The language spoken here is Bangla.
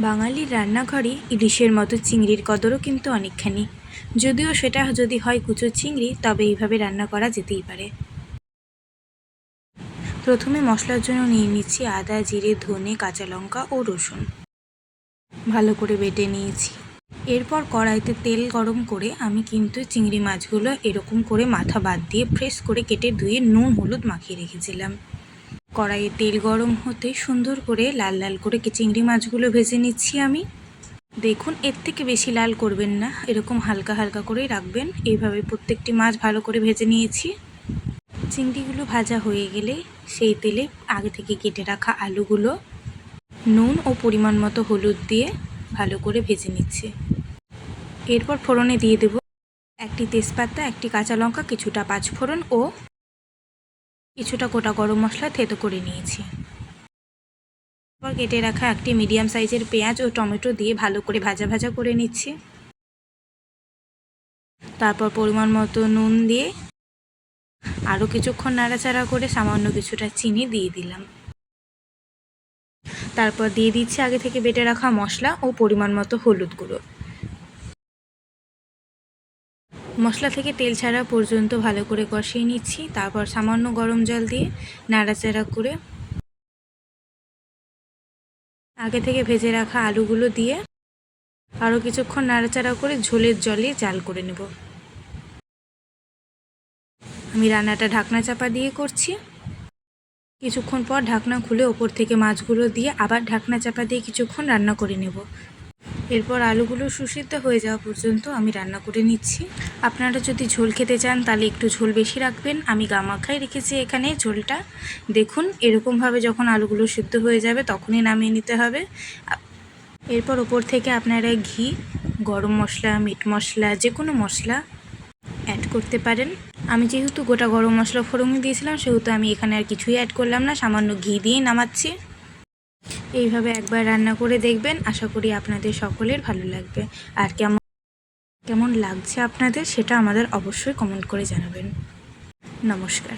বাঙালির রান্নাঘরে ইলিশের মতো চিংড়ির কদরও কিন্তু অনেকখানি। যদিও সেটা যদি হয় কুচো চিংড়ি, তবে এইভাবে রান্না করা যেতেই পারে। প্রথমে মশলার জন্য নিয়ে নিচ্ছি আদা, জিরে, ধনে, কাঁচা লঙ্কা ও রসুন। ভালো করে বেটে নিয়েছি। এরপর কড়াইতে তেল গরম করে আমি কিন্তু চিংড়ি মাছগুলো এরকম করে মাথা বাদ দিয়ে ফ্রেশ করে কেটে ধুয়ে নুন হলুদ মাখিয়ে রেখেছিলাম। কড়াইয়ে তেল গরম হতে সুন্দর করে লাল লাল করে চিংড়ি মাছগুলো ভেজে নিচ্ছি আমি। দেখুন, এর থেকে বেশি লাল করবেন না, এরকম হালকা হালকা করেই রাখবেন। এইভাবে প্রত্যেকটি মাছ ভালো করে ভেজে নিয়েছি। চিংড়িগুলো ভাজা হয়ে গেলে সেই তেলে আগে থেকে কেটে রাখা আলুগুলো নুন ও পরিমাণ মতো হলুদ দিয়ে ভালো করে ভেজে নিচ্ছি। এরপর ফোড়নে দিয়ে দেব একটি তেজপাতা, একটি কাঁচা লঙ্কা, কিছুটা পাঁচফোড়ন ও কিছুটা গোটা গরম মশলা থেতো করে নিয়েছি। এরপর কেটে রাখা একটি মিডিয়াম সাইজের পেঁয়াজ ও টমেটো দিয়ে ভালো করে ভাজা ভাজা করে নিচ্ছি। তারপর পরিমাণ মতো নুন দিয়ে আরও কিছুক্ষণ নাড়াচাড়া করে সামান্য কিছুটা চিনি দিয়ে দিলাম। তারপর দিয়ে দিচ্ছি আগে থেকে বেটে রাখা মশলা ও পরিমাণ মতো হলুদ গুঁড়ো। মশলা থেকে তেল ছাড়া পর্যন্ত ভালো করে কষিয়ে নিচ্ছি। তারপর সামান্য গরম জল দিয়ে নাড়াচাড়া করে আগে থেকে ভেজে রাখা আলুগুলো দিয়ে আরও কিছুক্ষণ নাড়াচাড়া করে ঝোলের জলে জাল করে নেব। আমি রান্নাটা ঢাকনা চাপা দিয়ে করছি। কিছুক্ষণ পর ঢাকনা খুলে ওপর থেকে মাছগুলো দিয়ে আবার ঢাকনা চাপা দিয়ে কিছুক্ষণ রান্না করে নেব। এরপর আলুগুলো সুসিদ্ধ হয়ে যাওয়া পর্যন্ত আমি রান্না করে নিচ্ছি। আপনারা যদি ঝোল খেতে চান তাহলে একটু ঝোল বেশি রাখবেন। আমি গামাখাই রেখেছি এখানে ঝোলটা। দেখুন, এরকমভাবে যখন আলুগুলো সিদ্ধ হয়ে যাবে তখনই নামিয়ে নিতে হবে। এরপর ওপর থেকে আপনারা ঘি, গরম মশলা, মিট মশলা, যে কোনো মশলা অ্যাড করতে পারেন। আমি যেহেতু গোটা গরম মশলা ফোড়নে দিয়েছিলাম, সেহেতু আমি এখানে আর কিছুই অ্যাড করলাম না, সামান্য ঘি দিয়েই নামাচ্ছি। এইভাবে একবার রান্না করে দেখবেন, আশা করি আপনাদের সকলের ভালো লাগবে। আর কেমন লাগছে আপনাদের সেটা আমাদের অবশ্যই কমেন্ট করে জানাবেন। নমস্কার।